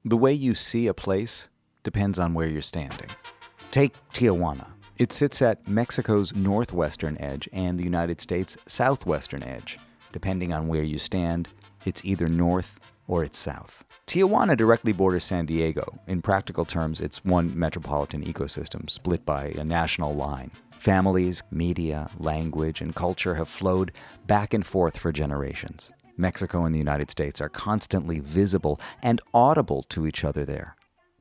The way you see a place depends on where you're standing. Take Tijuana. It sits at Mexico's northwestern edge and the United States' southwestern edge. Depending on where you stand, it's either north or it's south. Tijuana directly borders San Diego. In practical terms, it's one metropolitan ecosystem split by a national line. Families, media, language, and culture have flowed back and forth for generations. Mexico and the United States are constantly visible and audible to each other there.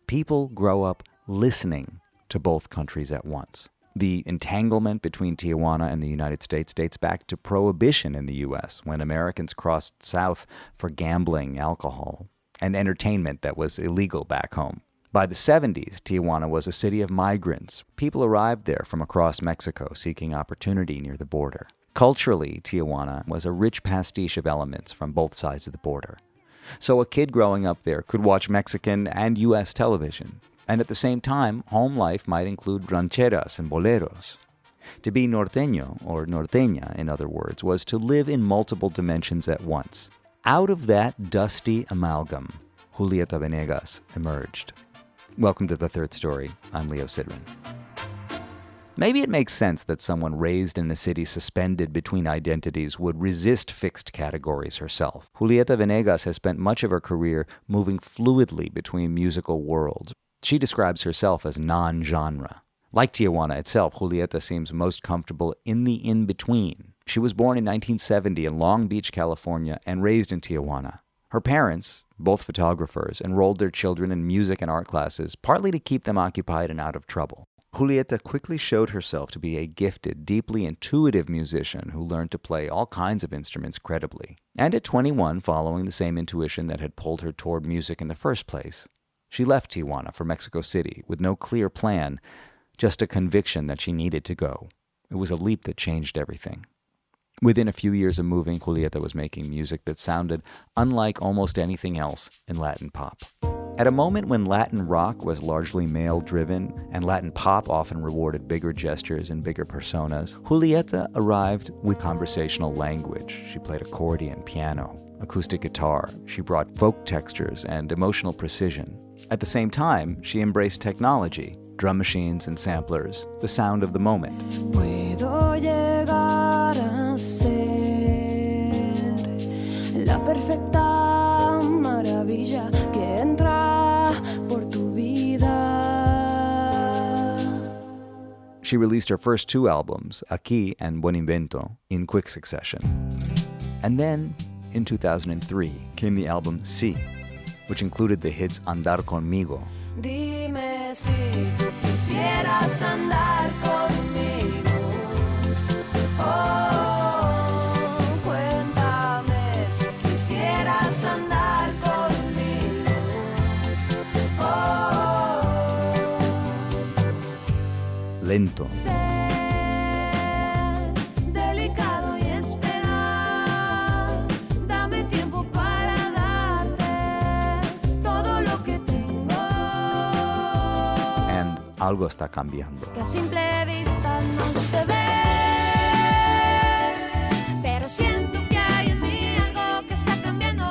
People grow up listening to both countries at once. The entanglement between Tijuana and the United States dates back to Prohibition in the U.S., when Americans crossed south for gambling, alcohol, and entertainment that was illegal back home. By the 70s, Tijuana was a city of migrants. People arrived there from across Mexico seeking opportunity near the border. Culturally, Tijuana was a rich pastiche of elements from both sides of the border. So a kid growing up there could watch Mexican and U.S. television. And at the same time, home life might include rancheras and boleros. To be norteño, or norteña in other words, was to live in multiple dimensions at once. Out of that dusty amalgam, Julieta Venegas emerged. Welcome to The Third Story. I'm Leo Sidran. Maybe it makes sense that someone raised in a city suspended between identities would resist fixed categories herself. Julieta Venegas has spent much of her career moving fluidly between musical worlds. She describes herself as non-genre. Like Tijuana itself, Julieta seems most comfortable in the in-between. She was born in 1970 in Long Beach, California, and raised in Tijuana. Her parents, both photographers, enrolled their children in music and art classes, partly to keep them occupied and out of trouble. Julieta quickly showed herself to be a gifted, deeply intuitive musician who learned to play all kinds of instruments credibly. And at 21, following the same intuition that had pulled her toward music in the first place, she left Tijuana for Mexico City with no clear plan, just a conviction that she needed to go. It was a leap that changed everything. Within a few years of moving, Julieta was making music that sounded unlike almost anything else in Latin pop. At a moment when Latin rock was largely male-driven and Latin pop often rewarded bigger gestures and bigger personas, Julieta arrived with conversational language. She played accordion, piano, acoustic guitar. She brought folk textures and emotional precision. At the same time, she embraced technology, drum machines and samplers, the sound of the moment. Puedo llegar a ser la perfecta maravilla que entra por tu vida. She released her first two albums, Aquí and Buen Invento, in quick succession. And then, in 2003, came the album Sí, which included the hits Andar Conmigo. Dime si tú quisieras andar conmigo. Oh, cuéntame si quisieras andar conmigo. Oh, Lento. delicado y esperar. Dame tiempo para darte todo lo que tengo. And Algo Está Cambiando. Que a simple vista no se ve, pero siento que hay en mí algo que está cambiando.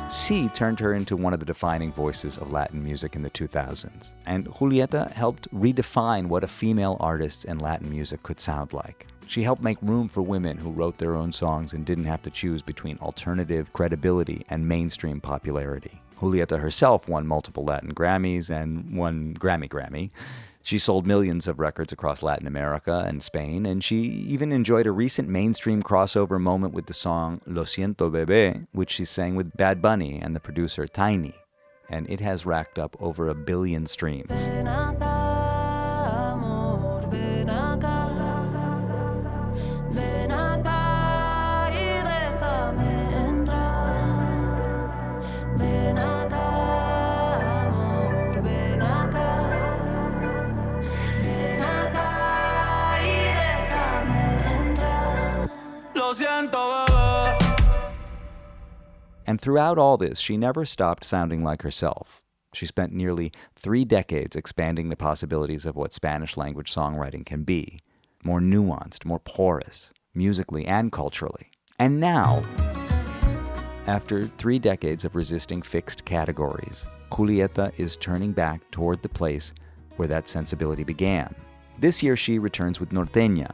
Sí turned her into one of the defining voices of Latin music in the 2000s, and Julieta helped redefine what a female artist in Latin music could sound like. She helped make room for women who wrote their own songs and didn't have to choose between alternative credibility and mainstream popularity. Julieta herself won multiple Latin Grammys and one Grammy. She sold millions of records across Latin America and Spain, and she even enjoyed a recent mainstream crossover moment with the song Lo Siento Bebé, which she sang with Bad Bunny and the producer Tiny, and it has racked up over 1 billion streams. Ven acá, amor, ven acá. Ven acá y déjame entrar. Ven acá, amor, ven acá. Ven acá y déjame entrar. Lo siento, bebé. And throughout all this, she never stopped sounding like herself. She spent nearly 3 decades expanding the possibilities of what Spanish-language songwriting can be, more nuanced, more porous, musically and culturally. And now, After 3 decades of resisting fixed categories, Julieta is turning back toward the place where that sensibility began. This year she returns with Norteña,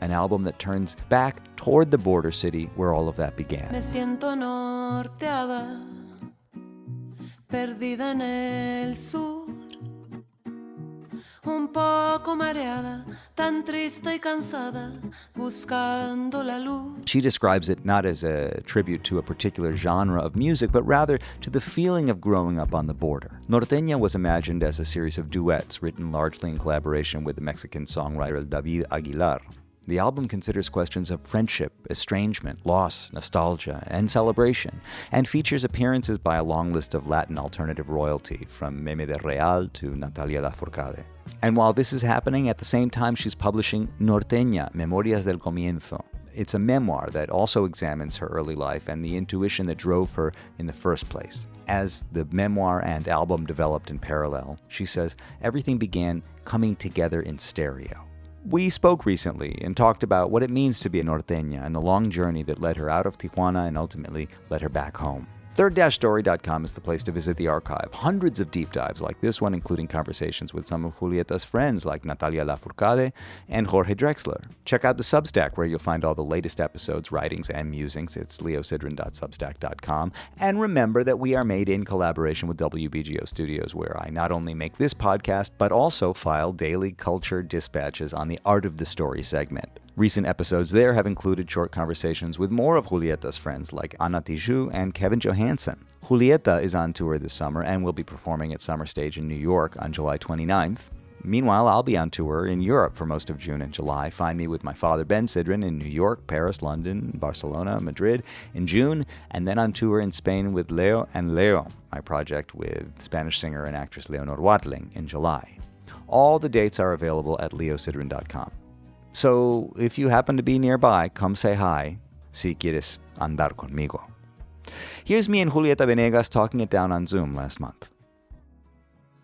an album that turns back toward the border city where all of that began. Me siento norteada, perdida en el sur, un poco mareada, tan triste y cansada, buscando la luz. She describes it not as a tribute to a particular genre of music, but rather to the feeling of growing up on the border. Norteña was imagined as a series of duets written largely in collaboration with the Mexican songwriter David Aguilar. The album considers questions of friendship, estrangement, loss, nostalgia, and celebration, and features appearances by a long list of Latin alternative royalty, from Meme de Real to Natalia Lafourcade. And while this is happening, at the same time she's publishing Norteña, Memorias del Comienzo. It's a memoir that also examines her early life and the intuition that drove her in the first place. As the memoir and album developed in parallel, she says everything began coming together in stereo. We spoke recently and talked about what it means to be a norteña and the long journey that led her out of Tijuana and ultimately led her back home. Third-story.com is the place to visit the archive. Hundreds of deep dives like this one, including conversations with some of Julieta's friends like Natalia Lafourcade and Jorge Drexler. Check out the Substack, where you'll find all the latest episodes, writings, and musings. It's leosidran.substack.com. And remember that we are made in collaboration with WBGO Studios, where I not only make this podcast, but also file daily culture dispatches on the Art of the Story segment. Recent episodes there have included short conversations with more of Julieta's friends like Anna Tijoux and Kevin Johansen. Julieta is on tour this summer and will be performing at Summer Stage in New York on July 29th. Meanwhile, I'll be on tour in Europe for most of June and July. Find me with my father, Ben Sidran, in New York, Paris, London, Barcelona, Madrid in June, and then on tour in Spain with Leo and Leo, my project with Spanish singer and actress Leonor Watling, in July. All the dates are available at leosidran.com. So if you happen to be nearby, come say hi, si quieres andar conmigo. Here's me and Julieta Venegas talking it down on Zoom last month.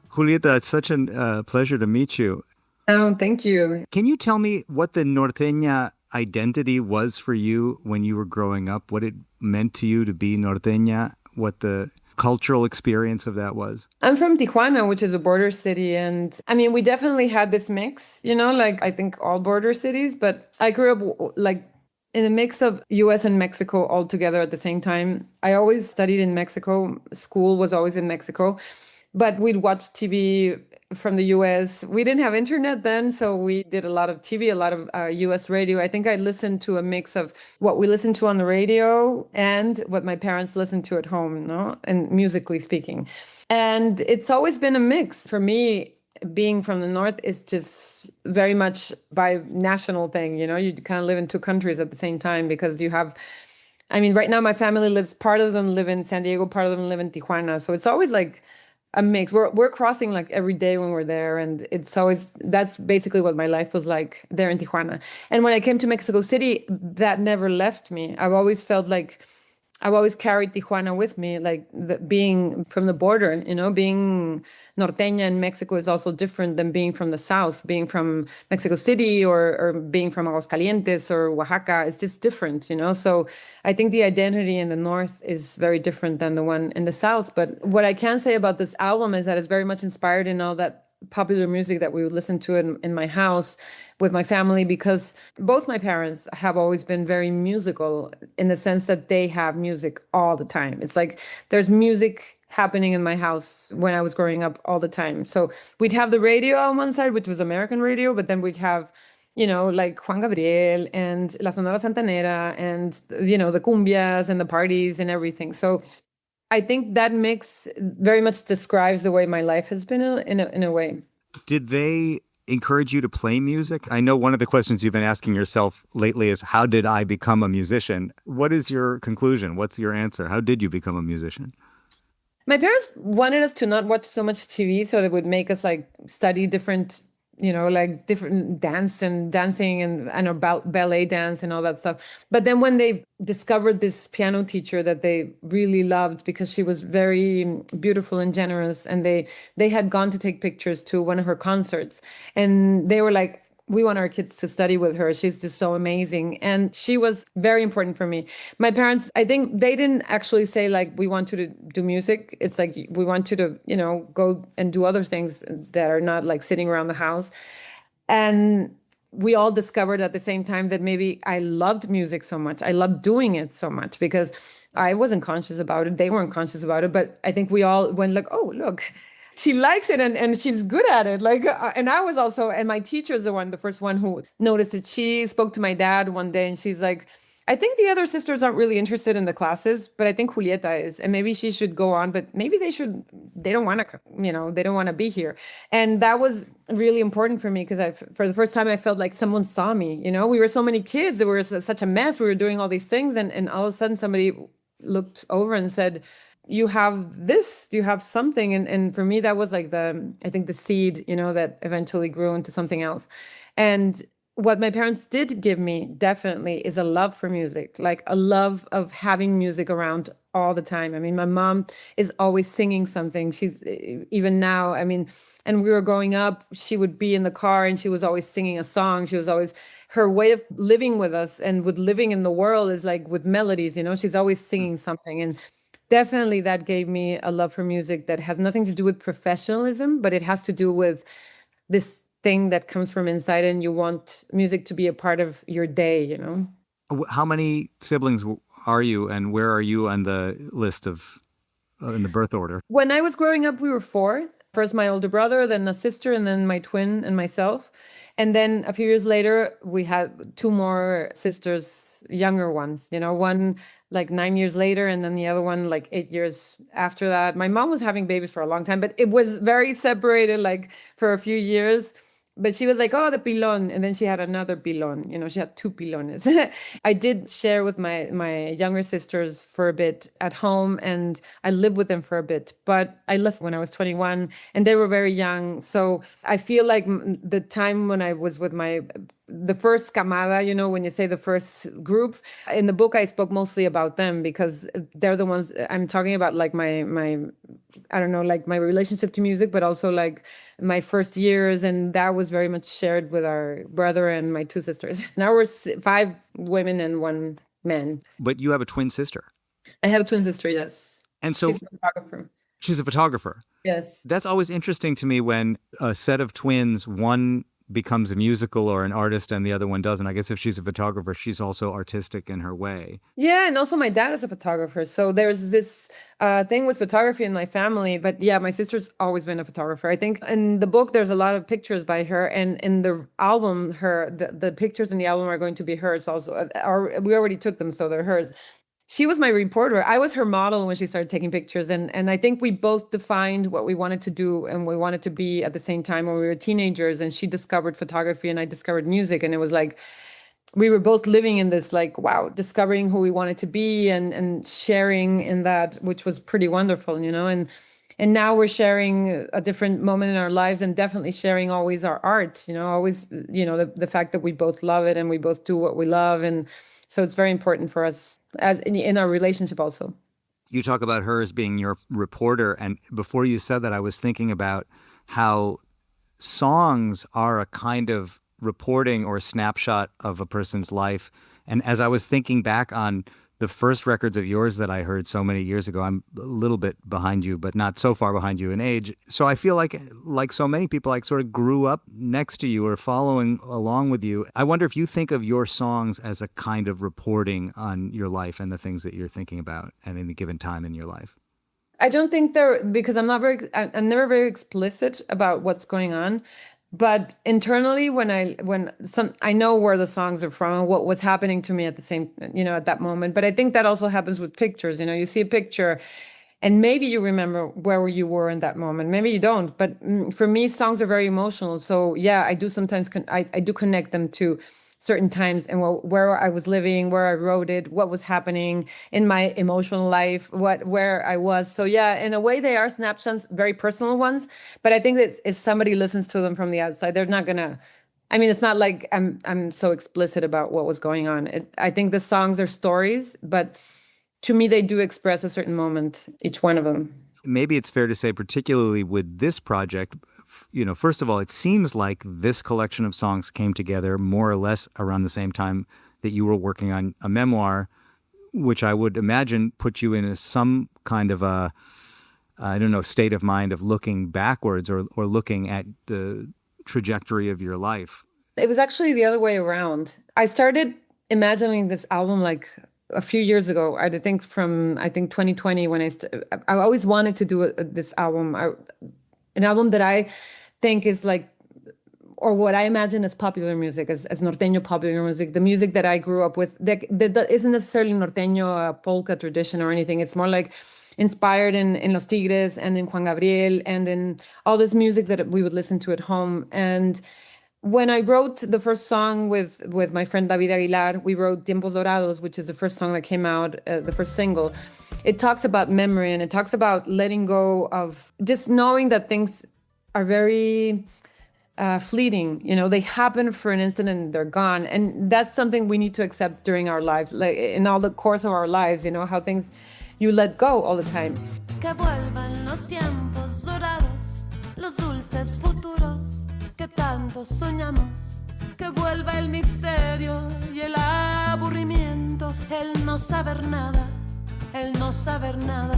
Julieta, it's such a pleasure to meet you. Oh, thank you. Can you tell me what the norteña identity was for you when you were growing up? What it meant to you to be norteña? What the cultural experience of that was? I'm from Tijuana, which is a border city. And I mean, we definitely had this mix, like I think all border cities, but I grew up like in a mix of US and Mexico all together at the same time. I always studied in Mexico. School was always in Mexico, but we'd watch TV from the US. We didn't have internet then, so we did a lot of TV, a lot of US radio. I think I listened to a mix of what we listened to on the radio and what my parents listened to at home, and musically speaking. And it's always been a mix. For me, being from the North is just very much by national thing, you kind of live in two countries at the same time because you have, right now my family lives, part of them live in San Diego, part of them live in Tijuana. So it's always like a mix. We're crossing like every day when we're there, and that's basically what my life was like there in Tijuana. And when I came to Mexico City, that never left me. I've always felt like I've always carried Tijuana with me, like being from the border, being norteña in Mexico is also different than being from the South, being from Mexico City or being from Aguascalientes or Oaxaca. It's just different, So I think the identity in the North is very different than the one in the South. But what I can say about this album is that it's very much inspired in all that popular music that we would listen to in my house with my family, because both my parents have always been very musical in the sense that they have music all the time. It's like there's music happening in my house when I was growing up all the time. So we'd have the radio on one side, which was American radio, but then we'd have like Juan Gabriel and La Sonora Santanera and, the cumbias and the parties and everything. So I think that mix very much describes the way my life has been in a way. Did they encourage you to play music? I know one of the questions you've been asking yourself lately is, how did I become a musician? What is your conclusion? What's your answer? How did you become a musician? My parents wanted us to not watch so much TV, so they would make us like study different like different dancing and about ballet dance and all that stuff. But then when they discovered this piano teacher that they really loved because she was very beautiful and generous, and they had gone to take pictures to one of her concerts, and they were like, we want our kids to study with her. She's just so amazing. And she was very important for me. My parents, I think they didn't actually say like, we want you to do music. It's like, we want you to, go and do other things that are not like sitting around the house. And we all discovered at the same time that maybe I loved music so much. I loved doing it so much because I wasn't conscious about it. They weren't conscious about it. But I think we all went like, oh, look, she likes it and she's good at it. Like, and I was also, and my teacher is the first one who noticed it. She spoke to my dad one day and she's like, I think the other sisters aren't really interested in the classes, but I think Julieta is, and maybe she should go on, but maybe they don't want to, they don't want to be here. And that was really important for me because for the first time, I felt like someone saw me, we were so many kids, there was such a mess. We were doing all these things. And all of a sudden somebody looked over and said, you have this, you have something. And for me, that was like I think the seed, that eventually grew into something else. And what my parents did give me definitely is a love for music, like a love of having music around all the time. I mean, my mom is always singing something. She's even now, I mean, and we were growing up, she would be in the car and she was always singing a song. She was always, her way of living with us and with living in the world is like with melodies, she's always singing something. And definitely that gave me a love for music that has nothing to do with professionalism, but it has to do with this thing that comes from inside and you want music to be a part of your day, How many siblings are you and where are you on the list of in the birth order? When I was growing up, we were four. First my older brother, then a sister, and then my twin and myself. And then a few years later, we had two more sisters, younger ones, one like 9 years later, and then the other one like 8 years after that. My mom was having babies for a long time, but it was very separated, like for a few years. But she was like, oh, the pilon. And then she had another pilon. She had two pilones. I did share with my younger sisters for a bit at home, and I lived with them for a bit. But I left when I was 21, and they were very young. So I feel like the time when I was with the first camada, when you say the first group, in the book, I spoke mostly about them because they're the ones I'm talking about, like my I don't know, like my relationship to music, but also like my first years. And that was very much shared with our brother and my two sisters. Now we're 5 women and 1 man. But you have a twin sister. I have a twin sister, yes. And so she's a photographer. She's a photographer. Yes. That's always interesting to me when a set of twins, one becomes a musical or an artist and the other one doesn't. I guess if she's a photographer, she's also artistic in her way. Yeah, and also my dad is a photographer. So there's this thing with photography in my family. But yeah, my sister's always been a photographer. I think in the book, there's a lot of pictures by her. And in the album, the pictures in the album are going to be hers also. We already took them, so they're hers. She was my reporter. I was her model when she started taking pictures. And I think we both defined what we wanted to do and we wanted to be at the same time when we were teenagers. And she discovered photography and I discovered music. And it was like, we were both living in this, like, wow, discovering who we wanted to be and sharing in that, which was pretty wonderful, And now we're sharing a different moment in our lives and definitely sharing always our art, always, the fact that we both love it and we both do what we love. And so it's very important for us in our relationship also. You talk about her as being your reporter. And before you said that, I was thinking about how songs are a kind of reporting or snapshot of a person's life. And as I was thinking back on the first records of yours that I heard so many years ago, I'm a little bit behind you, but not so far behind you in age. So I feel like so many people, like sort of grew up next to you or following along with you. I wonder if you think of your songs as a kind of reporting on your life and the things that you're thinking about at any given time in your life. I don't think because I'm never very explicit about what's going on. But internally, I know where the songs are from and what was happening to me at the same, at that moment. But I think that also happens with pictures. You see a picture and maybe you remember where you were in that moment. Maybe you don't. But for me, songs are very emotional. So yeah, I do sometimes, I do connect them to certain times and where I was living, where I wrote it, what was happening in my emotional life, where I was. So yeah, in a way they are snapshots, very personal ones, but I think that if somebody listens to them from the outside, they're not gonna, it's not like I'm so explicit about what was going on. I think the songs are stories, but to me they do express a certain moment, each one of them. maybe it's fair to say, particularly with this project, first of all, it seems like this collection of songs came together more or less around the same time that you were working on a memoir, which I would imagine put you in some kind of a, I don't know, state of mind of looking backwards or looking at the trajectory of your life. It was actually the other way around. I started imagining this album like a few years ago. I think from 2020 when I always wanted to do this album, an album that I think is like, or what I imagine as popular music, as norteño popular music, the music that I grew up with, that isn't necessarily norteño, a polka tradition or anything. It's more like inspired in Los Tigres and in Juan Gabriel and in all this music that we would listen to at home. And when I wrote the first song with my friend David Aguilar, we wrote Tiempos Dorados, which is the first song that came out, the first single. It talks about memory and it talks about letting go of just knowing that things are very fleeting. They happen for an instant and they're gone. And that's something we need to accept during our lives, like in all the course of our lives, how things you let go all the time. Que vuelvan los tiempos dorados, los dulces futuros que tanto soñamos. Que vuelva el misterio y el aburrimiento, el no saber nada, el no saber nada.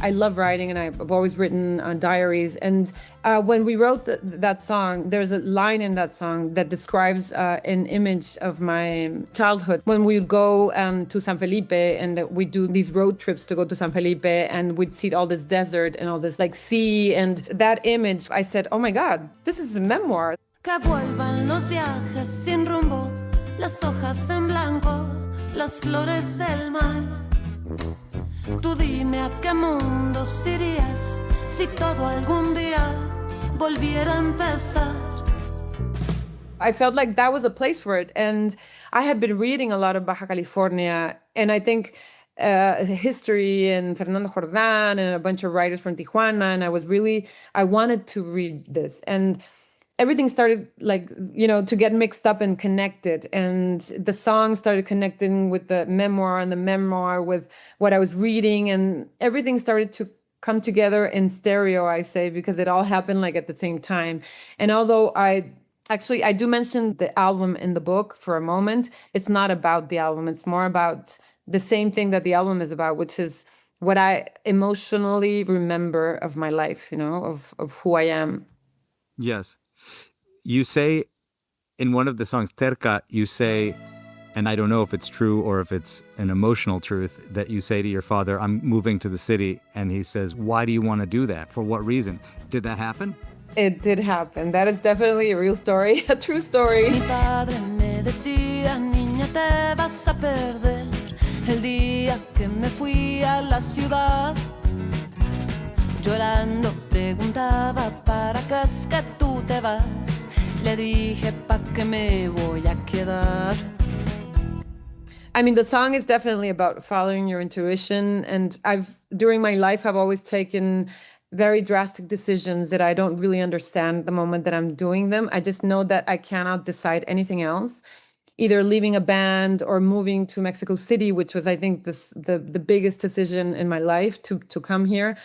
I love writing and I've always written diaries. And when we wrote that song, there's a line in that song that describes an image of my childhood. When we would go to San Felipe and we'd do these road trips to go to San Felipe and we'd see all this desert and all this like sea. And that image, I said, oh my God, this is a memoir. Que vuelvan los viajes sin rumbo, las hojas en blanco, las flores del mar. Tú dime a qué mundos irías si todo algún día volviera a empezar. I felt like that was a place for it. And I had been reading a lot of Baja California. And I think history and Fernando Jordan and a bunch of writers from Tijuana. And I wanted to read this. And everything started to get mixed up and connected. And the song started connecting with the memoir and the memoir with what I was reading. And everything started to come together in stereo, I say, because it all happened like at the same time. And although I do mention the album in the book for a moment, it's not about the album. It's more about the same thing that the album is about, which is what I emotionally remember of my life, of who I am. Yes. You say in one of the songs, Terca, you say, and I don't know if it's true or if it's an emotional truth, that you say to your father, I'm moving to the city. And he says, why do you want to do that? For what reason? Did that happen? It did happen. That is definitely a real story, a true story. Mi padre me decía, niña, te vas a perder el día que me fui a la ciudad. Llorando preguntaba, ¿para qué es que tú te vas? Le dije, ¿pa' qué me voy a quedar? I mean, the song is definitely about following your intuition. And during my life, I've always taken very drastic decisions that I don't really understand the moment that I'm doing them. I just know that I cannot decide anything else, either leaving a band or moving to Mexico City, which was, I think, the biggest decision in my life to come here.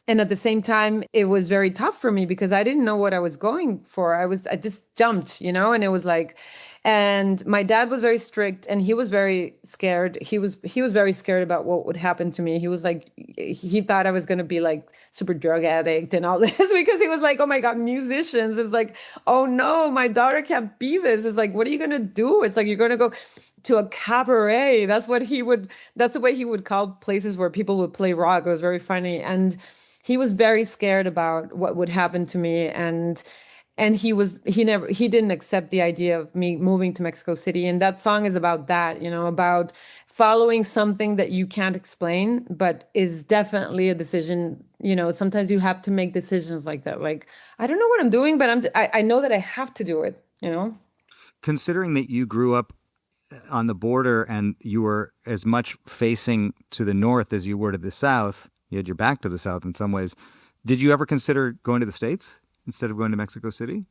And at the same time, it was very tough for me because I didn't know what I was going for. I just jumped, and it was like, and my dad was very strict and he was very scared. He was very scared about what would happen to me. He was like, he thought I was going to be like super drug addict and all this because he was like, oh my God, musicians. It's like, oh no, my daughter can't be this. It's like, what are you going to do? It's like, you're going to go to a cabaret. That's the way he would call places where people would play rock. It was very funny. And he was very scared about what would happen to me. And he didn't accept the idea of me moving to Mexico City. And that song is about that, about following something that you can't explain, but is definitely a decision. Sometimes you have to make decisions like that. Like, I don't know what I'm doing, but I know that I have to do it, Considering that you grew up on the border and you were as much facing to the north as you were to the south, you had your back to the south in some ways. Did you ever consider going to the States instead of going to Mexico City?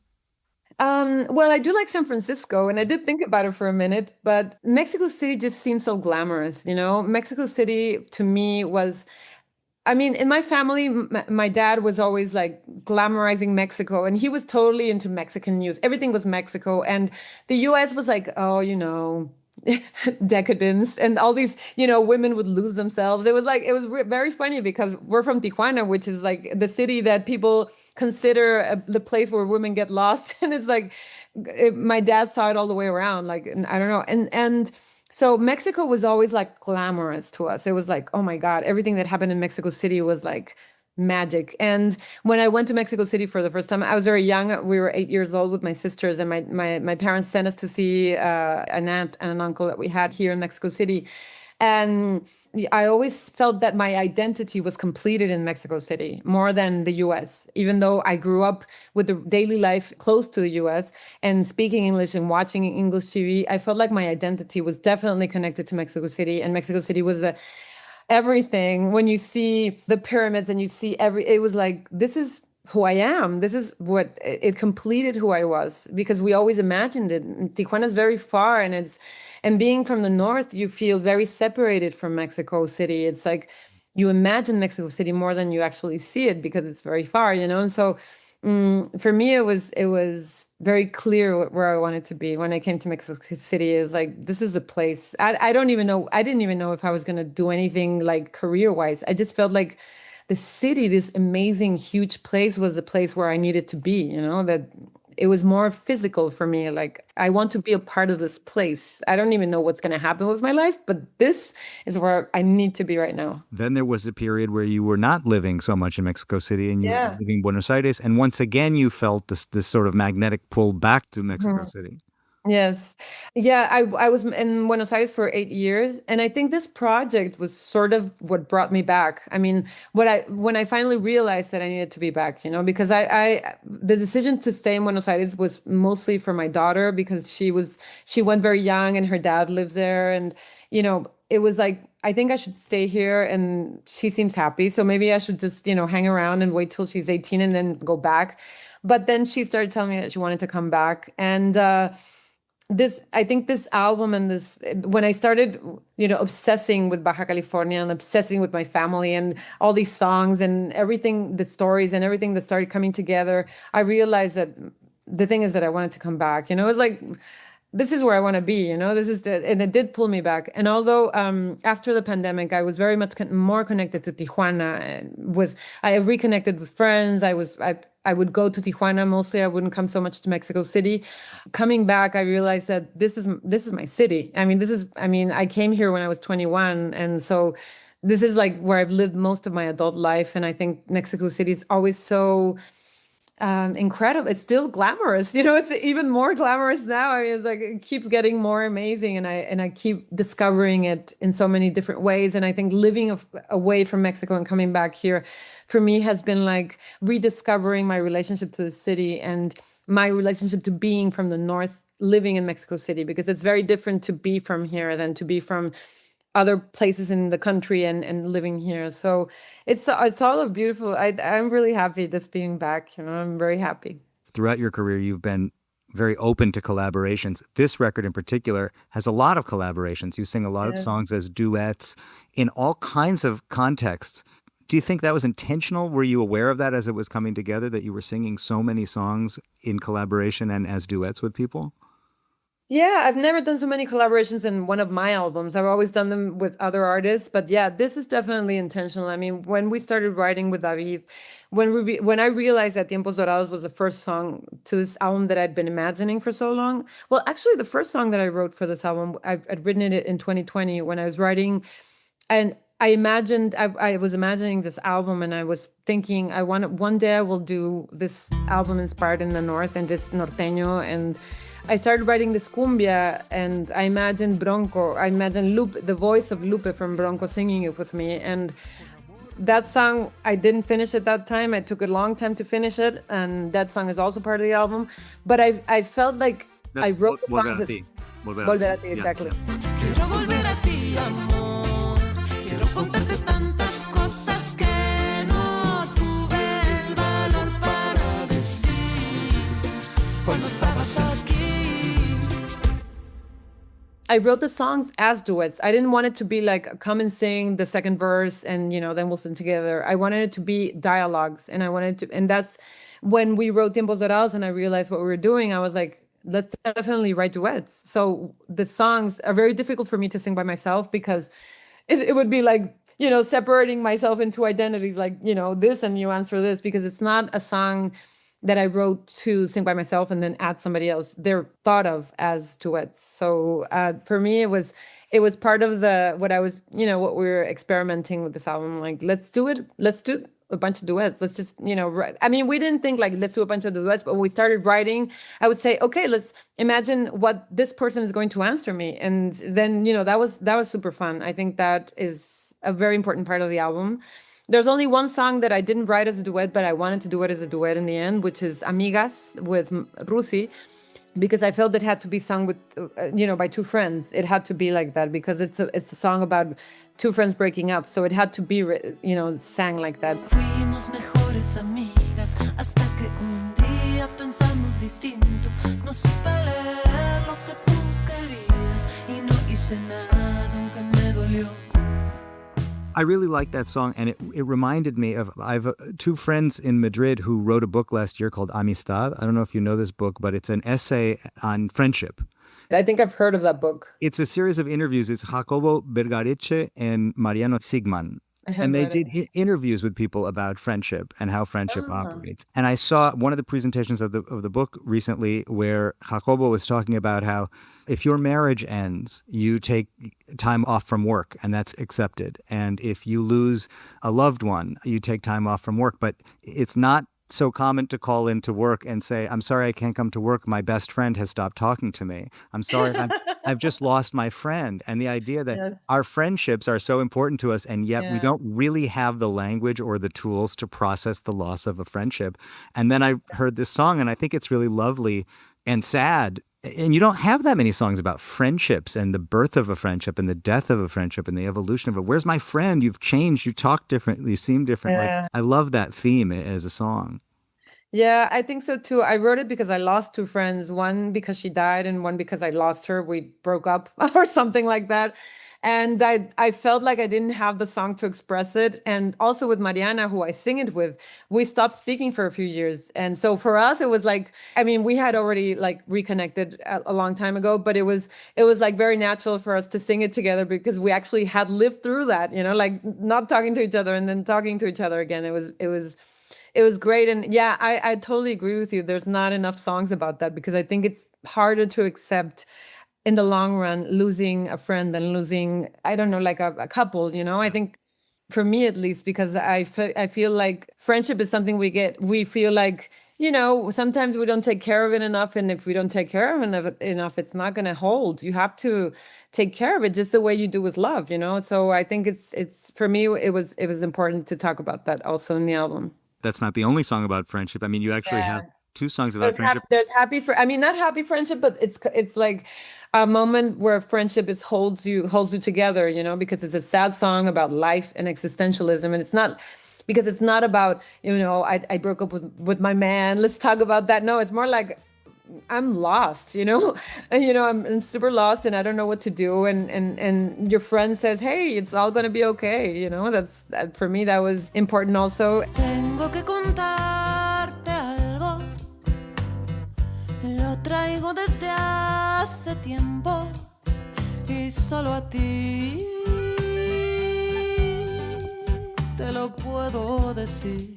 Well, I do like San Francisco, and I did think about it for a minute, but Mexico City just seems so glamorous, Mexico City to me was I mean, in my family, my dad was always like glamorizing Mexico, and he was totally into Mexican news. Everything was Mexico, and the US was like, oh, decadence, and all these, women would lose themselves. It was very funny because we're from Tijuana, which is like the city that people consider the place where women get lost, and it's like my dad saw it all the way around. Like, I don't know, and. So Mexico was always like glamorous to us. It was like, oh my God, everything that happened in Mexico City was like magic. And when I went to Mexico City for the first time, I was very young. We were 8 years old with my sisters, and my parents sent us to see an aunt and an uncle that we had here in Mexico City. And I always felt that my identity was completed in Mexico City more than the US, even though I grew up with the daily life close to the US and speaking English and watching English TV. I felt like my identity was definitely connected to Mexico City, and Mexico City was everything. When you see the pyramids and you see it was like, this is who I am. This is what it completed who I was, because we always imagined it. Tijuana is very far, and being from the north, you feel very separated from Mexico City. It's like you imagine Mexico City more than you actually see it because it's very far, And so for me, it was very clear where I wanted to be when I came to Mexico City. It was like, this is a place. I don't even know. I didn't even know if I was going to do anything like career-wise. I just felt like the city, this amazing, huge place, was the place where I needed to be, that it was more physical for me. Like, I want to be a part of this place. I don't even know what's going to happen with my life, but this is where I need to be right now. Then there was a period where you were not living so much in Mexico City, and you were living in Buenos Aires. And once again, you felt this sort of magnetic pull back to Mexico City. Yes. Yeah, I was in Buenos Aires for 8 years, and I think this project was sort of what brought me back. I mean, when I finally realized that I needed to be back, because the decision to stay in Buenos Aires was mostly for my daughter, because she went very young and her dad lives there, and it was like, I think I should stay here, and she seems happy, so maybe I should just hang around and wait till she's 18 and then go back. But then she started telling me that she wanted to come back, and I think this album and when I started, obsessing with Baja California and obsessing with my family and all these songs and everything, the stories and everything that started coming together, I realized that the thing is that I wanted to come back. It was like, this is where I want to be, and it did pull me back. And although after the pandemic, I was very much more connected to Tijuana, and I reconnected with friends. I would go to Tijuana mostly. I wouldn't come so much to Mexico City. Coming back, I realized that this is my city. I mean, I came here when I was 21, and so this is like where I've lived most of my adult life. And I think Mexico City is always so incredible. It's still glamorous, it's even more glamorous now. I mean, it's like, it keeps getting more amazing, and I keep discovering it in so many different ways. And I think living away from Mexico and coming back here for me has been like rediscovering my relationship to the city and my relationship to being from the north, living in Mexico City, because it's very different to be from here than to be from other places in the country and living here. So it's all a beautiful, I'm really happy just being back, I'm very happy. Throughout your career, you've been very open to collaborations. This record in particular has a lot of collaborations. You sing a lot of songs as duets in all kinds of contexts. Do you think that was intentional? Were you aware of that as it was coming together, that you were singing so many songs in collaboration and as duets with people? Yeah, I've never done so many collaborations in one of my albums. I've always done them with other artists, but yeah, this is definitely intentional. I mean, when we started writing with David, when I realized that Tiempos Dorados was the first song to this album that I'd been imagining for so long. Well, actually, the first song that I wrote for this album, I'd written it in 2020 when I was writing, and I was imagining this album, and I was thinking, one day I will do this album inspired in the North and just Norteño. And I started writing this cumbia, and I imagined Bronco. I imagined Lupe, the voice of Lupe from Bronco, singing it with me. And that song, I didn't finish it that time. It took a long time to finish it, and that song is also part of the album. But I felt like I wrote the songs. Volver a ti, exactly. Quiero volver a ti, amor. Quiero contarte tantas cosas que no tuve el valor para decir cuando estabas aquí. I wrote the songs as duets. I didn't want it to be like, come and sing the second verse and, then we'll sing together. I wanted it to be dialogues, and and that's when we wrote Tiempos Dorados and I realized what we were doing. I was like, let's definitely write duets. So the songs are very difficult for me to sing by myself because it would be like, separating myself into identities, like, this and you answer this, because it's not a song that I wrote to sing by myself and then add somebody else. They're thought of as duets. So for me, it was part of what we were experimenting with this album. Like, let's do it. Let's do a bunch of duets. Let's just, write. I mean, we didn't think like, let's do a bunch of duets, but when we started writing, I would say, okay, let's imagine what this person is going to answer me. And then, that was super fun. I think that is a very important part of the album. There's only one song that I didn't write as a duet, but I wanted to do it as a duet in the end, which is Amigas with Rusi, because I felt it had to be sung with, by two friends. It had to be like that because it's a song about two friends breaking up. So it had to be, sang like that. Fuimos mejores amigas hasta que un día pensamos distinto. No supe leer lo que tú querías y no hice nada aunque me dolió. I really like that song, and it reminded me of, I have two friends in Madrid who wrote a book last year called Amistad. I don't know if you know this book, but it's an essay on friendship. I think I've heard of that book. It's a series of interviews. It's Jacobo Bergareche and Mariano Sigman. And they did interviews with people about friendship and how friendship operates. And I saw one of the presentations of the book recently where Jacobo was talking about how if your marriage ends, you take time off from work, and that's accepted. And if you lose a loved one, you take time off from work. But it's not so common to call into work and say, I'm sorry, I can't come to work. My best friend has stopped talking to me. I'm sorry, I've just lost my friend. And the idea that our friendships are so important to us, and yet we don't really have the language or the tools to process the loss of a friendship. And then I heard this song, and I think it's really lovely and sad. And you don't have that many songs about friendships and the birth of a friendship and the death of a friendship and the evolution of it. Where's my friend? You've changed. You talk differently. You seem different. Yeah. Like, I love that theme as a song. Yeah, I think so too. I wrote it because I lost two friends, one because she died and one because I lost her. We broke up or something like that. And I felt like I didn't have the song to express it. And also with Mariana, who I sing it with, we stopped speaking for a few years. And so for us, it was like, I mean, we had already like reconnected a long time ago, but it was like very natural for us to sing it together because we actually had lived through that, like not talking to each other and then talking to each other again. It was great. And yeah, I totally agree with you. There's not enough songs about that because I think it's harder to accept in the long run, losing a friend than losing, I don't know, like a couple, I think for me at least, because I feel like friendship is something we feel like, sometimes we don't take care of it enough. And if we don't take care of it enough, it's not going to hold. You have to take care of it just the way you do with love, So I think it's for me, it was important to talk about that also in the album. That's not the only song about friendship. I mean, you actually have two songs about friendship. There's not happy friendship, but it's like a moment where friendship holds you together, because it's a sad song about life and existentialism, and it's not because it's not about I broke up with my man. Let's talk about that. No, it's more like I'm lost, I'm super lost and I don't know what to do. And your friend says, hey, it's all going to be okay. That for me, that was important also. Tengo que contarte algo. Lo traigo desde hace tiempo y solo a ti te lo puedo decir.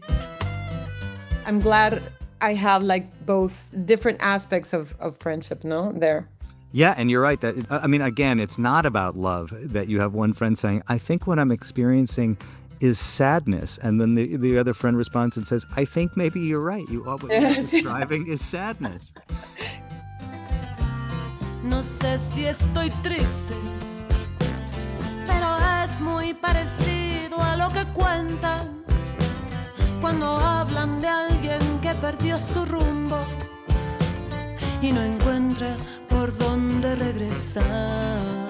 I'm glad I have like both different aspects of friendship, there. Yeah, and you're right. Again, it's not about love that you have one friend saying, I think what I'm experiencing is sadness. And then the other friend responds and says, I think maybe you're right. What you're describing is sadness. No sé si estoy triste, pero es muy parecido a lo que cuentan cuando hablan de alguien que perdió su rumbo y no encuentra por dónde regresar.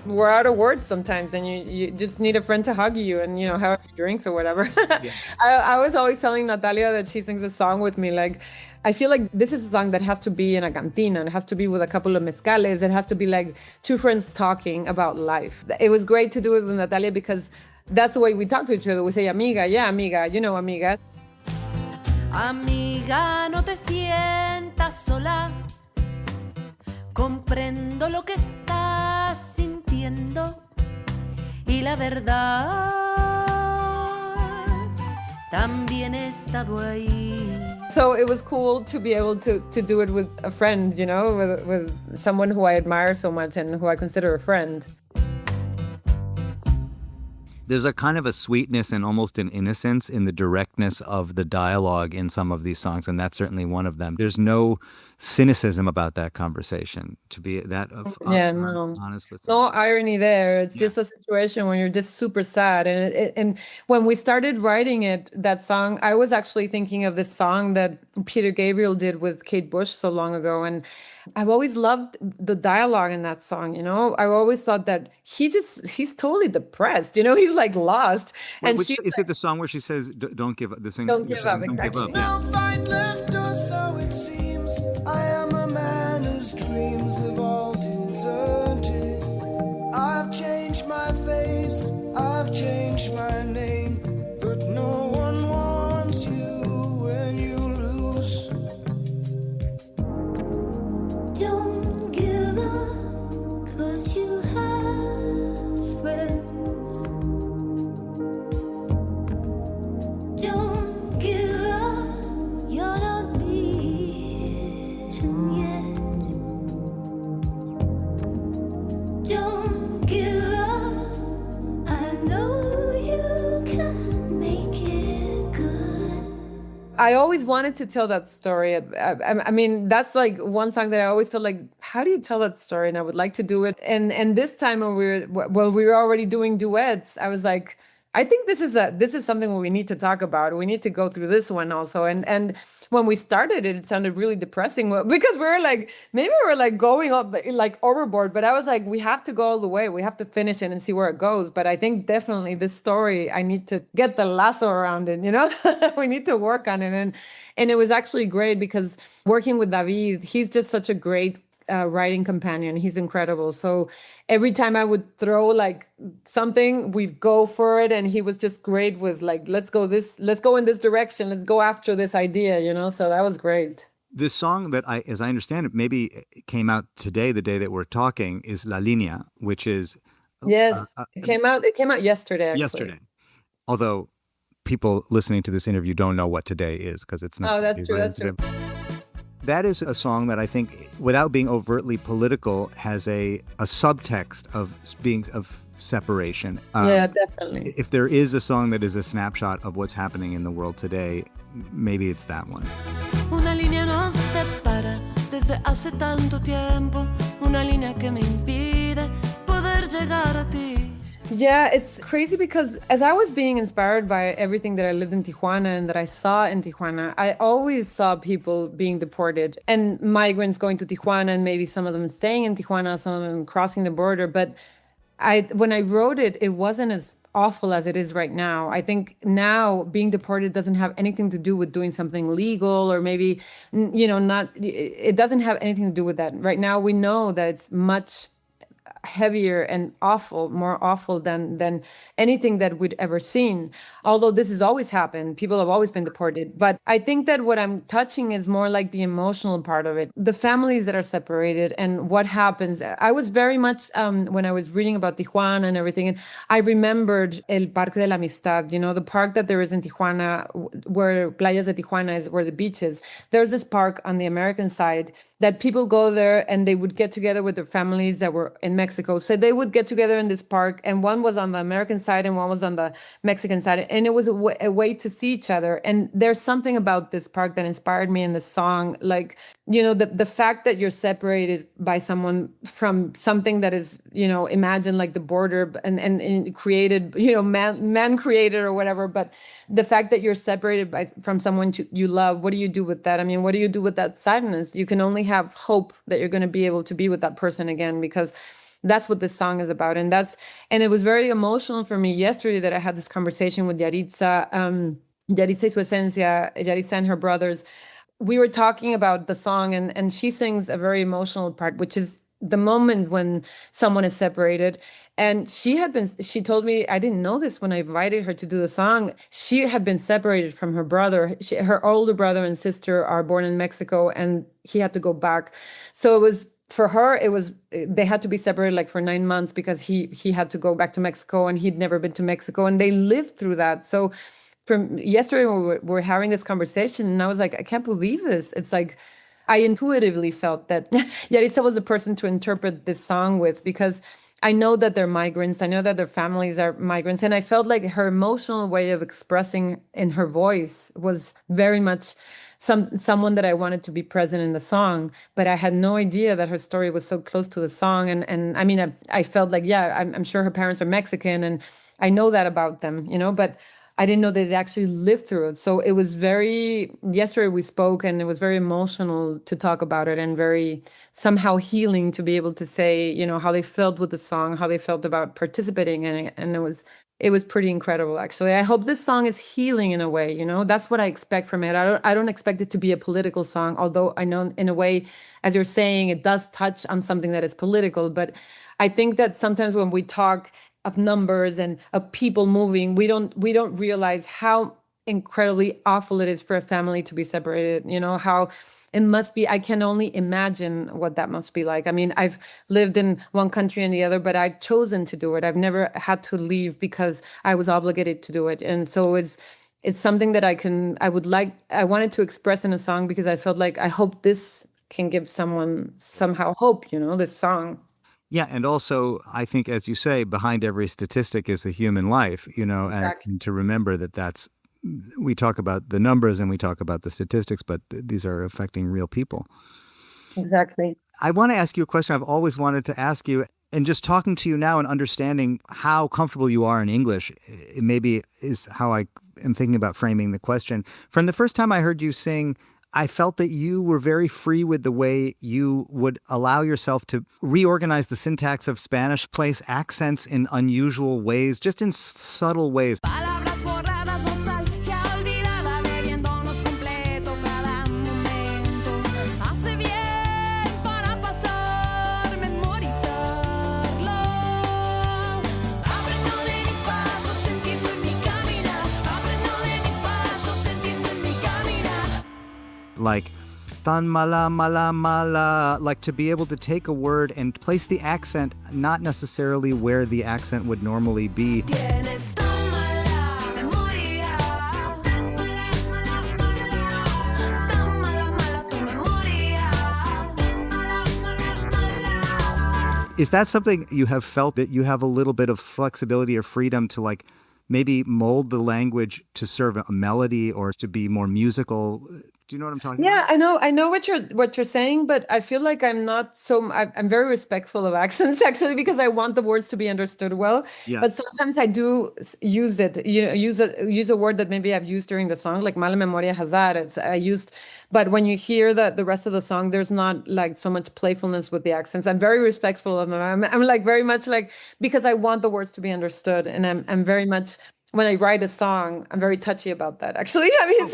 we're out of words sometimes, and you just need a friend to hug you and, have a few drinks or whatever. Yeah. I was always telling Natalia that she sings a song with me. Like, I feel like this is a song that has to be in a cantina. It has to be with a couple of mezcales. It has to be like two friends talking about life. It was great to do it with Natalia because that's the way we talk to each other. We say, amiga, yeah, amiga, amiga. Amiga, no te sientas sola. Comprendo lo que estás sintiendo. Y la verdad, también he estado ahí. So it was cool to be able to do it with a friend, with someone who I admire so much and who I consider a friend. There's a kind of a sweetness and almost an innocence in the directness of the dialogue in some of these songs, and that's certainly one of them. There's no cynicism about that conversation, to be that honest with someone. No irony there. It's just a situation when you're just super sad. And when we started writing that song, I was actually thinking of this song that Peter Gabriel did with Kate Bush so long ago. And I've always loved the dialogue in that song, I've always thought that he's totally depressed, he's like lost. And is it the song where she says, don't give up? Don't give up, exactly. No fight left, or so it seems. I am a man whose dreams have all deserted. I've changed my face, I've changed my name, but no one wants you when you lose. Don't give up, 'cause you have friends. Don't give up, you're not beaten yet. Don't give up, I know you can make it good. I always wanted to tell that story. I mean, that's like one song that I always felt like, how do you tell that story? And I would like to do it. And this time when we were already doing duets, I was like, I think this is something we need to talk about. We need to go through this one also. And when we started it sounded really depressing because we were like, maybe we're like going up like overboard, but I was like, we have to go all the way. We have to finish it and see where it goes. But I think definitely this story, I need to get the lasso around it, we need to work on it. And it was actually great because working with David, he's just such a great writing companion. He's incredible. So every time I would throw like something, we'd go for it. And he was just great with like, let's go in this direction. Let's go after this idea, so that was great. The song that as I understand it, maybe came out today, the day that we're talking, is La Línea, which is... Yes, it came out yesterday, actually. Yesterday. Although people listening to this interview don't know what today is because it's not... Oh, that's true. That is a song that I think, without being overtly political, has a subtext of separation. Yeah, definitely. If there is a song that is a snapshot of what's happening in the world today, maybe it's that one. Una línea nos separa desde hace tanto tiempo, una línea que me impide poder llegar a ti. Yeah, it's crazy because as I was being inspired by everything that I lived in Tijuana and that I saw in Tijuana, I always saw people being deported and migrants going to Tijuana and maybe some of them staying in Tijuana, some of them crossing the border. But when I wrote it, it wasn't as awful as it is right now. I think now being deported doesn't have anything to do with doing something legal or maybe, it doesn't have anything to do with that. Right now, we know that it's much heavier and more awful than anything that we'd ever seen. Although this has always happened, people have always been deported. But I think that what I'm touching is more like the emotional part of it, the families that are separated and what happens. I was very much, when I was reading about Tijuana and everything, and I remembered El Parque de la Amistad, the park that there is in Tijuana, where Playas de Tijuana is, where the beach is. There's this park on the American side that people go there and they would get together with their families that were in Mexico. So they would get together in this park, and one was on the American side and one was on the Mexican side. And it was a way to see each other. And there's something about this park that inspired me in the song. Like, the fact that you're separated by someone from something that is, imagine like the border and created, man created or whatever. But the fact that you're separated from someone you love, what do you do with that? I mean, what do you do with that sadness? You can only have hope that you're going to be able to be with that person again, because that's what this song is about. And it was very emotional for me yesterday that I had this conversation with Yaritza, Yaritza y su esencia, Yaritza and her brothers. We were talking about the song, and she sings a very emotional part, which is the moment when someone is separated. And she told me, I didn't know this when I invited her to do the song. She had been separated from her brother. Her older brother and sister are born in Mexico, and he had to go back. So it was, for her, they had to be separated like for 9 months because he had to go back to Mexico, and he'd never been to Mexico, and they lived through that. So from yesterday, we were having this conversation, and I was like, I can't believe this. It's like, I intuitively felt that Yaritza was the person to interpret this song with, because I know that they're migrants. I know that their families are migrants. And I felt like her emotional way of expressing in her voice was very much someone that I wanted to be present in the song. But I had no idea that her story was so close to the song. And I mean, I felt like, yeah, I'm sure her parents are Mexican, and I know that about them, but I didn't know that they actually lived through it. So it was yesterday we spoke, and it was very emotional to talk about it, and very somehow healing to be able to say, how they felt with the song, how they felt about participating in it. And it was pretty incredible, actually. I hope this song is healing in a way, that's what I expect from it. I don't expect it to be a political song, although I know in a way, as you're saying, it does touch on something that is political. But I think that sometimes when we talk of numbers and of people moving, we don't realize how incredibly awful it is for a family to be separated. How it must be. I can only imagine what that must be like. I mean, I've lived in one country and the other, but I've chosen to do it. I've never had to leave because I was obligated to do it. And so it's something that I wanted to express in a song, because I felt like I hope this can give someone somehow hope, this song. Yeah, and also, I think, as you say, behind every statistic is a human life, Exactly. and to remember we talk about the numbers and we talk about the statistics, but these are affecting real people. Exactly. I want to ask you a question I've always wanted to ask you, and just talking to you now and understanding how comfortable you are in English, it maybe is how I am thinking about framing the question. From the first time I heard you sing, I felt that you were very free with the way you would allow yourself to reorganize the syntax of Spanish, place accents in unusual ways, just in subtle ways. Palabras borradas, nostalgia olvidada, bebiéndonos completo cada momento. Hace bien para pasar, memorizarlo. Aprendo de mis pasos, entiendo en mi caminar. Aprendo de mis pasos, entiendo en mi caminar. Like, tan mala, mala, mala, like to be able to take a word and place the accent not necessarily where the accent would normally be. Tienes tan mala memoria, tan mala, mala, mala, tan mala, mala tu memoria, tan mala, mala, mala. Is that something you have felt, that you have a little bit of flexibility or freedom to like maybe mold the language to serve a melody or to be more musical? Do you know what I'm talking about? Yeah, I know what you're saying, but I feel like I'm not so. I'm very respectful of accents, actually, because I want the words to be understood well. Yeah. But sometimes I do use it. Use a word that maybe I've used during the song, like mala memoria has that. But when you hear the rest of the song, there's not like so much playfulness with the accents. I'm very respectful of them. I'm like very much like, because I want the words to be understood, and I'm very much, when I write a song, I'm very touchy about that, actually. I mean,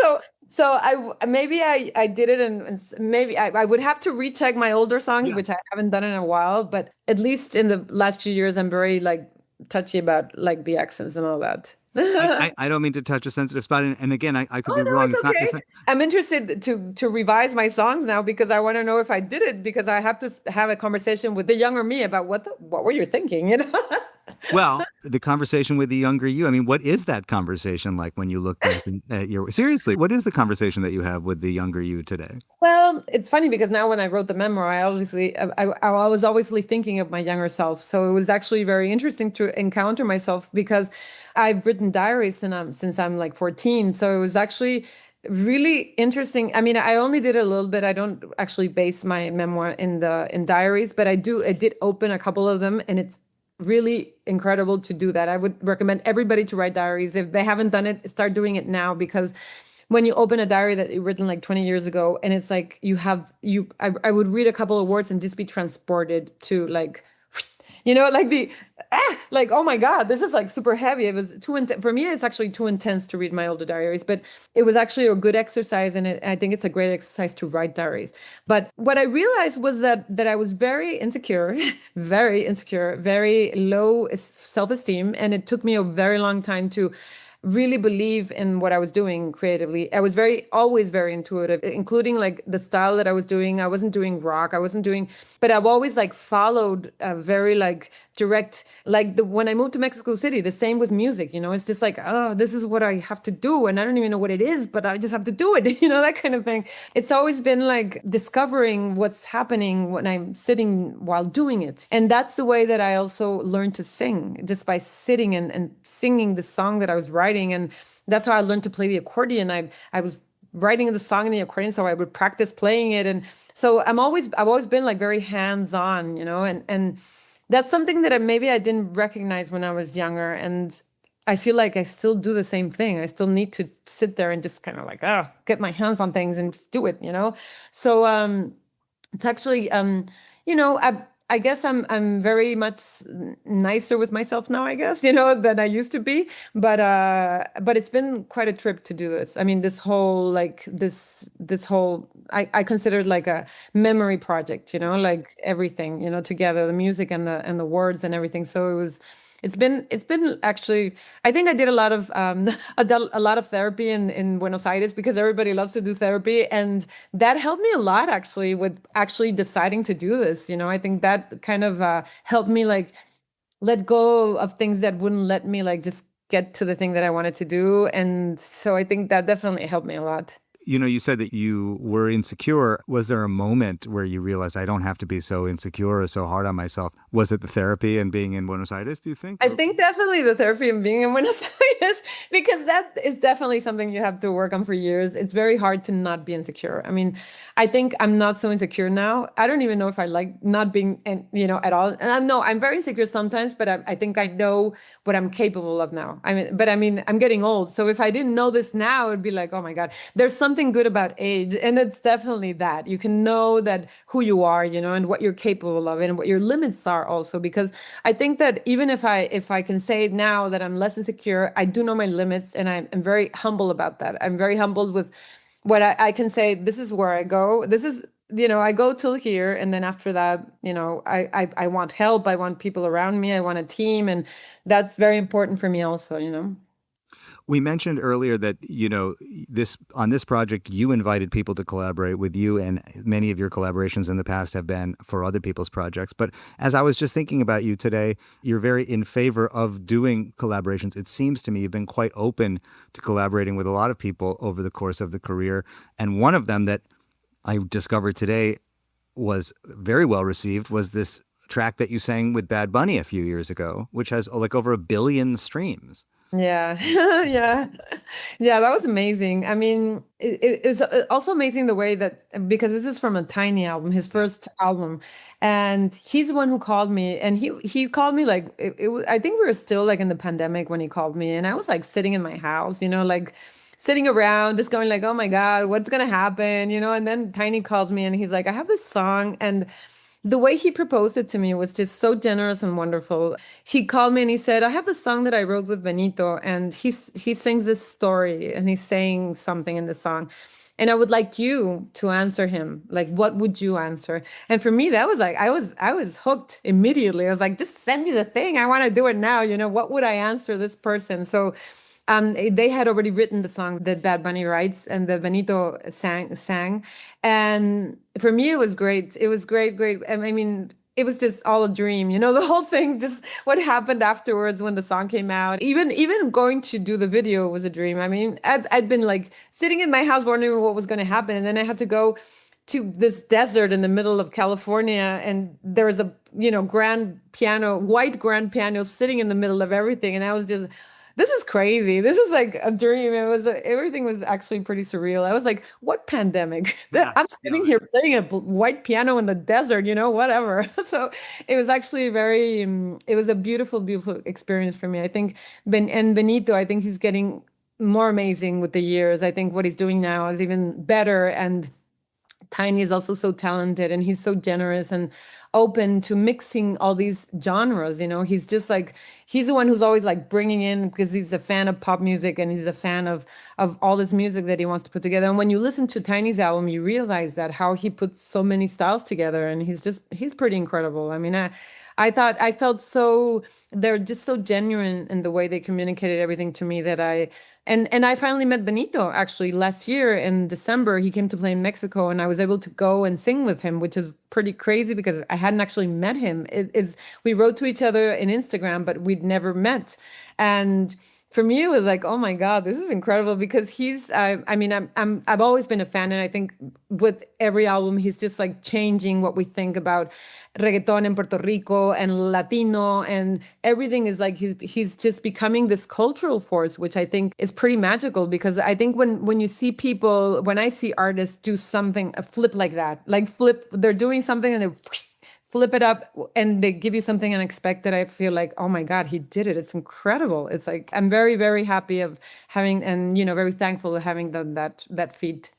so I did it, and maybe I would have to recheck my older songs, Yeah. which I haven't done in a while. But at least in the last few years, I'm very like touchy about like the accents and all that. I don't mean to touch a sensitive spot, and again, I could Oh, be no, wrong. it's okay. It's not. I'm interested to revise my songs now, because I want to know if I did it, because I have to have a conversation with the younger me about what were you thinking, Well, the conversation with the younger you, I mean, what is that conversation like when you look back at seriously, what is the conversation that you have with the younger you today? Well, it's funny because now when I wrote the memoir, I was obviously thinking of my younger self. So it was actually very interesting to encounter myself, because I've written diaries since I'm like 14. So it was actually really interesting. I mean, I only did a little bit. I don't actually base my memoir in diaries, but I did open a couple of them, and it's really incredible to do that. I would recommend everybody to write diaries. If they haven't done it, start doing it now, because when you open a diary that you written like 20 years ago, and it's like I would read a couple of words and just be transported to like you know, like like, oh my God, this is like super heavy. It was too intense. For me, it's actually too intense to read my older diaries, but it was actually a good exercise. And I think it's a great exercise to write diaries. But what I realized was that I was very insecure, very insecure, very low self-esteem. And it took me a very long time to really believe in what I was doing creatively. I was always very intuitive, including like the style that I was doing. I wasn't doing rock. I wasn't doing, but I've always like followed a very like direct, like when I moved to Mexico City, the same with music, you know, it's just like, oh, this is what I have to do. And I don't even know what it is, but I just have to do it, you know, that kind of thing. It's always been like discovering what's happening when I'm sitting while doing it. And that's the way that I also learned to sing, just by sitting and singing the song that I was writing. And that's how I learned to play the accordion. I was writing the song in the accordion, so I would practice playing it. And so I've always been like very hands-on, you know, and that's something that maybe I didn't recognize when I was younger. And I feel like I still do the same thing. I still need to sit there and just kind of like, get my hands on things and just do it, you know? So it's actually, you know, I guess I'm very much nicer with myself now, I guess, you know, than I used to be. But it's been quite a trip to do this. I mean, this whole I consider it like a memory project, you know, like everything, you know, together, the music and the words and everything. So it's been actually, I think I did a lot of a lot of therapy in Buenos Aires, because everybody loves to do therapy, and that helped me a lot actually with actually deciding to do this. You know, I think that kind of helped me like let go of things that wouldn't let me like just get to the thing that I wanted to do, and so I think that definitely helped me a lot. You know, you said that you were insecure. Was there a moment where you realized I don't have to be so insecure or so hard on myself? Was it the therapy and being in Buenos Aires, do you think? I think definitely the therapy and being in Buenos Aires, because that is definitely something you have to work on for years. It's very hard to not be insecure. I mean, I think I'm not so insecure now. I don't even know if I like not being, you know, at all. And I'm very insecure sometimes, but I think I know what I'm capable of now. I mean, I'm getting old. So if I didn't know this now, it'd be like, oh my God, there's something good about age. And it's definitely that you can know that who you are, you know, and what you're capable of and what your limits are also, because I think that even if I can say now that I'm less insecure, I do know my limits, and I'm very humble about that. I'm very humbled with what I can say. This is where I go. This is, you know, I go till here, and then after that, you know, I want help. I want people around me. I want a team, and that's very important for me also, you know. We mentioned earlier that, you know, on this project, you invited people to collaborate with you, and many of your collaborations in the past have been for other people's projects. But as I was just thinking about you today, you're very in favor of doing collaborations. It seems to me you've been quite open to collaborating with a lot of people over the course of the career. And one of them that I discovered today was very well received was this track that you sang with Bad Bunny a few years ago, which has like over 1 billion streams. Yeah, yeah, yeah, that was amazing. I mean, it was also amazing the way that, because this is from a Tiny album, his first album, and he's the one who called me, and he called me like I think we were still like in the pandemic when he called me, and I was like sitting in my house, you know, like sitting around just going like, oh my God, what's gonna happen, you know? And then Tiny calls me, and he's like, I have this song, and the way he proposed it to me was just so generous and wonderful. He called me and he said, I have a song that I wrote with Benito, and he sings this story, and he's saying something in the song. And I would like you to answer him. Like, what would you answer? And for me, that was like, I was hooked immediately. I was like, just send me the thing. I want to do it now. You know, what would I answer this person? So they had already written the song that Bad Bunny writes, and that Benito sang. And for me, it was great. It was great. I mean, it was just all a dream, you know, the whole thing, just what happened afterwards when the song came out. Even going to do the video was a dream. I mean, I'd been like sitting in my house wondering what was going to happen. And then I had to go to this desert in the middle of California, and there was a, you know, white grand piano sitting in the middle of everything. And I was just, this is crazy. This is like a dream. Everything was actually pretty surreal. I was like, what pandemic? I'm sitting here playing a white piano in the desert, you know, whatever. So it was actually it was a beautiful, beautiful experience for me. I think Benito, I think he's getting more amazing with the years. I think what he's doing now is even better. And Tiny is also so talented, and he's so generous and open to mixing all these genres. He's just like, he's the one who's always like bringing in, because he's a fan of pop music and he's a fan of all this music that he wants to put together. And when you listen to Tiny's album, you realize that how he puts so many styles together, and he's pretty incredible. I mean, I felt so, they're just so genuine in the way they communicated everything to me, that and I finally met Benito actually last year in December. He came to play in Mexico, and I was able to go and sing with him, which is pretty crazy because I hadn't actually met him. We wrote to each other in Instagram, but we'd never met. And for me, it was like, oh my God, this is incredible, because I've always been a fan, and I think with every album, he's just like changing what we think about reggaeton in Puerto Rico and Latino, and everything is like he's just becoming this cultural force, which I think is pretty magical. Because I think when I see artists do something, a flip like that, they're doing something and they flip it up and they give you something unexpected, I feel like, oh my God, he did it. It's incredible. It's like, I'm very, very happy of having, and, very thankful of having done that feat.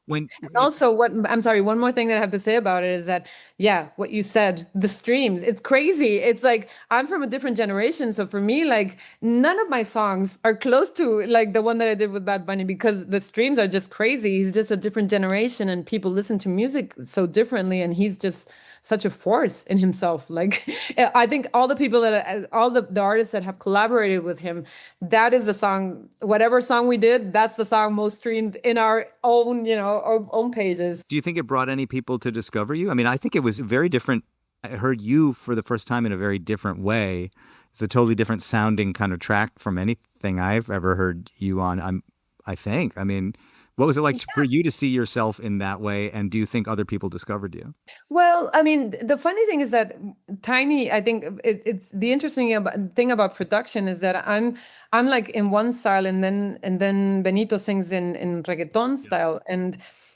And also, one more thing that I have to say about it is that, yeah, what you said, the streams, it's crazy. It's like, I'm from a different generation. So for me, like, none of my songs are close to like the one that I did with Bad Bunny, because the streams are just crazy. He's just a different generation, and people listen to music so differently. And he's just such a force in himself. Like, I think all the artists that have collaborated with him, that is the song, whatever song we did, that's the song most streamed in our own, our own pages. Do you think it brought any people to discover you? I mean, I think it was very different. I heard you for the first time in a very different way. It's a totally different sounding kind of track from anything I've ever heard you on. I think. I mean, what was it like for you to see yourself in that way? And do you think other people discovered you? Well, I mean, the funny thing is that Tiny, I think it's the interesting thing about production is that I'm like in one style, and then Benito sings in reggaeton style.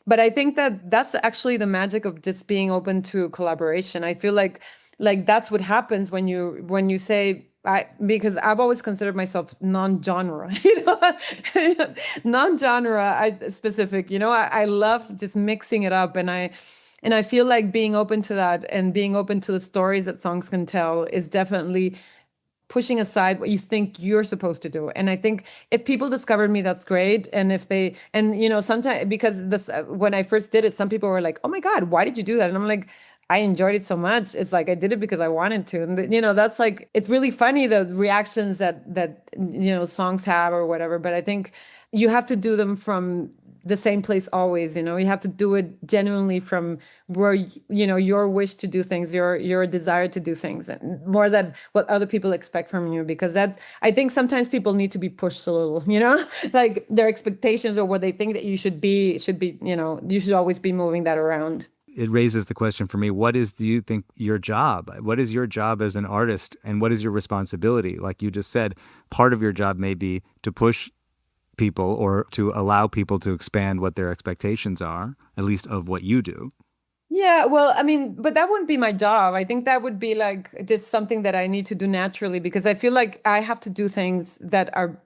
But I think that's actually the magic of just being open to collaboration. I feel like that's what happens when you say, because I've always considered myself non-genre, non-genre specific. I love just mixing it up, and I feel like being open to that and being open to the stories that songs can tell is definitely pushing aside what you think you're supposed to do. And I think if people discovered me, that's great. And sometimes, because when I first did it, some people were like, "Oh my God, why did you do that?" And I'm like, I enjoyed it so much. It's like I did it because I wanted to. And that's like, it's really funny, the reactions that songs have or whatever. But I think you have to do them from the same place always. You have to do it genuinely from where your wish to do things, your desire to do things, and more than what other people expect from you. Because I think sometimes people need to be pushed a little, like their expectations or what they think that you should be, you should always be moving that around. It raises the question for me, do you think your job? What is your job as an artist, and what is your responsibility? Like you just said, part of your job may be to push people or to allow people to expand what their expectations are, at least of what you do. Yeah, well, I mean, but that wouldn't be my job. I think that would be like just something that I need to do naturally, because I feel like I have to do things that are,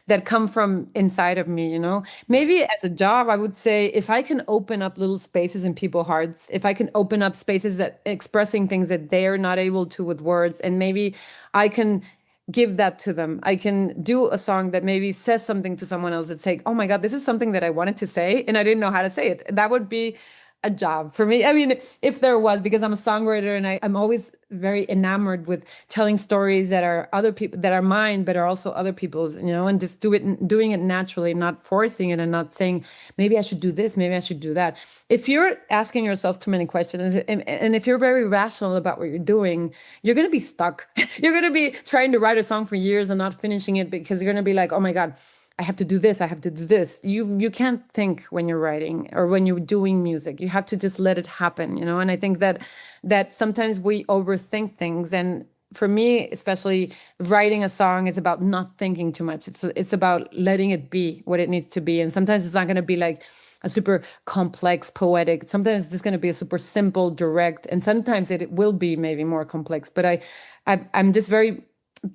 that come from inside of me, Maybe as a job, I would say if I can open up little spaces in people's hearts, if I can open up spaces that expressing things that they're not able to with words, and maybe I can give that to them. I can do a song that maybe says something to someone else that's like, oh my God, this is something that I wanted to say and I didn't know how to say it. That would be a job for me. I mean, if there was, because I'm a songwriter and I'm always very enamored with telling stories that are other people, that are mine, but are also other people's, and just doing it naturally, not forcing it and not saying, maybe I should do this, maybe I should do that. If you're asking yourself too many questions, and if you're very rational about what you're doing, you're going to be stuck. You're going to be trying to write a song for years and not finishing it, because you're going to be like, oh my God, I have to do this, I have to do this. You can't think when you're writing or when you're doing music. You have to just let it happen, And I think that sometimes we overthink things. And for me, especially, writing a song is about not thinking too much. It's about letting it be what it needs to be. And sometimes it's not going to be like a super complex, poetic. Sometimes it's just going to be a super simple, direct. And sometimes it will be maybe more complex. But I'm just very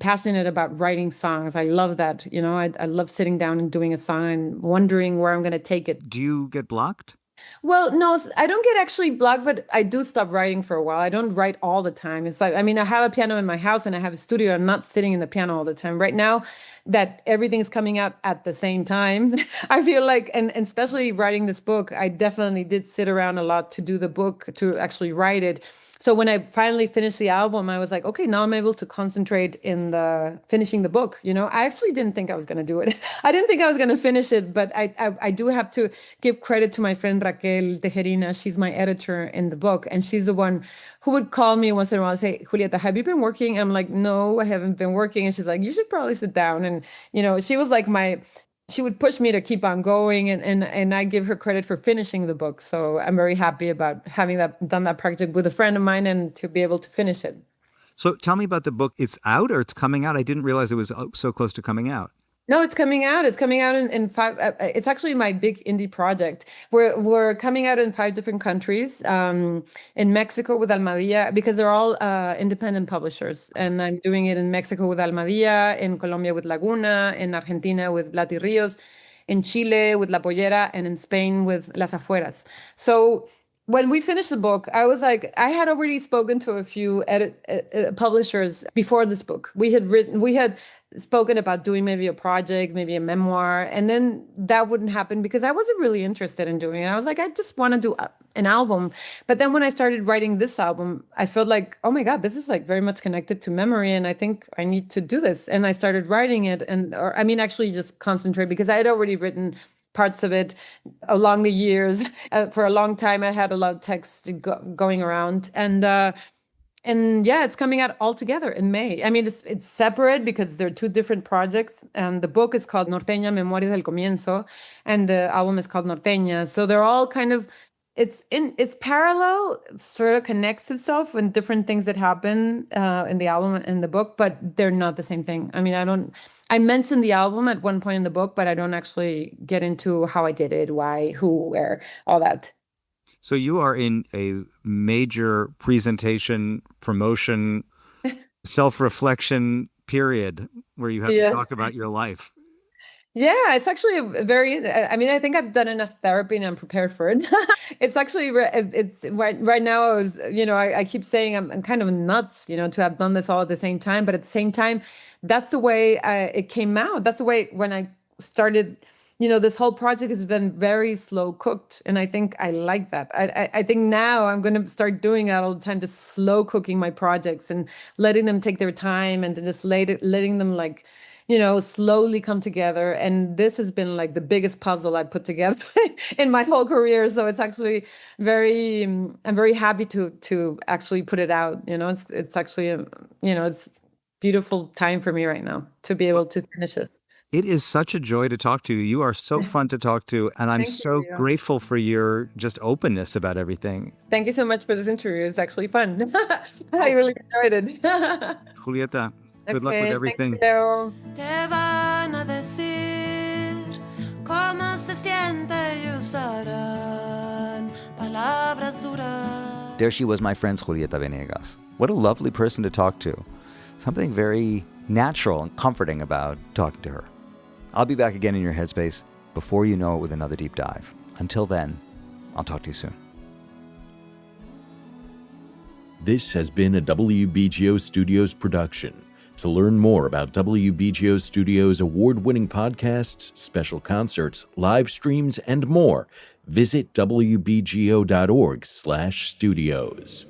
passionate about writing songs. I love that. I love sitting down and doing a song and wondering where I'm going to take it. Do you get blocked? Well, no, I don't get actually blocked, but I do stop writing for a while. I don't write all the time. It's like, I mean, I have a piano in my house and I have a studio. I'm not sitting in the piano all the time. Right now, that everything's coming out at the same time, I feel like, and especially writing this book, I definitely did sit around a lot to do the book, to actually write it. So when I finally finished the album, I was like, okay, now I'm able to concentrate in the finishing the book. I actually didn't think I was going to do it. I didn't think I was going to finish it, but I do have to give credit to my friend Raquel Tejerina. She's my editor in the book, and she's the one who would call me once in a while and say, Julieta, have you been working? I'm like, no, I haven't been working. And she's like, you should probably sit down. And, she was like she would push me to keep on going, and I give her credit for finishing the book. So I'm very happy about having done that project with a friend of mine and to be able to finish it. So tell me about the book. It's out or it's coming out? I didn't realize it was so close to coming out. No, it's coming out. It's coming out in 5. It's actually my big indie project. We're coming out in 5 different countries. In Mexico with Almadía, because they're all independent publishers, and I'm doing it in Mexico with Almadía, in Colombia with Laguna, in Argentina with Blati Ríos, in Chile with La Pollera, and in Spain with Las Afueras. So when we finished the book, I was like, I had already spoken to a few publishers before this book. We had spoken about doing maybe a project, maybe a memoir, and then that wouldn't happen because I wasn't really interested in doing it. I was like, I just want to do an album. But then when I started writing this album, I felt like, oh my God, this is like very much connected to memory, and I think I need to do this. And I started writing it, actually just concentrate, because I had already written parts of it along the years. For a long time, I had a lot of text going around, and yeah, it's coming out all together in May. I mean, it's separate because they're 2 different projects. The book is called Norteña, Memorias del Comienzo, and the album is called Norteña. So they're all kind of, it's parallel, sort of connects itself with different things that happen in the album and the book, but they're not the same thing. I mean, I mentioned the album at one point in the book, but I don't actually get into how I did it, why, who, where, all that. So you are in a major presentation, promotion, self-reflection period where you have to talk about your life. Yeah, it's actually I think I've done enough therapy and I'm prepared for it. It's actually, it's right now, I keep saying I'm kind of nuts, to have done this all at the same time. But at the same time, that's the way it came out. That's the way when I started, this whole project has been very slow cooked. And I think I like that. I think now I'm going to start doing that all the time, just slow cooking my projects and letting them take their time, and just letting them slowly come together. And this has been like the biggest puzzle I put together in my whole career. So it's actually I'm very happy to actually put it out. It's actually, it's beautiful time for me right now to be able to finish this. It is such a joy to talk to you. You are so fun to talk to, and I'm so grateful for your just openness about everything. Thank you so much for this interview. It's actually fun. I really enjoyed it. Julieta, good luck with everything. Thank you. Te van a decir cómo se siente y usarán palabras duras. There she was, my friend Julieta Venegas. What a lovely person to talk to. Something very natural and comforting about talking to her. I'll be back again in your headspace before you know it with another deep dive. Until then, I'll talk to you soon. This has been a WBGO Studios production. To learn more about WBGO Studios' award-winning podcasts, special concerts, live streams, and more, visit wbgo.org/studios.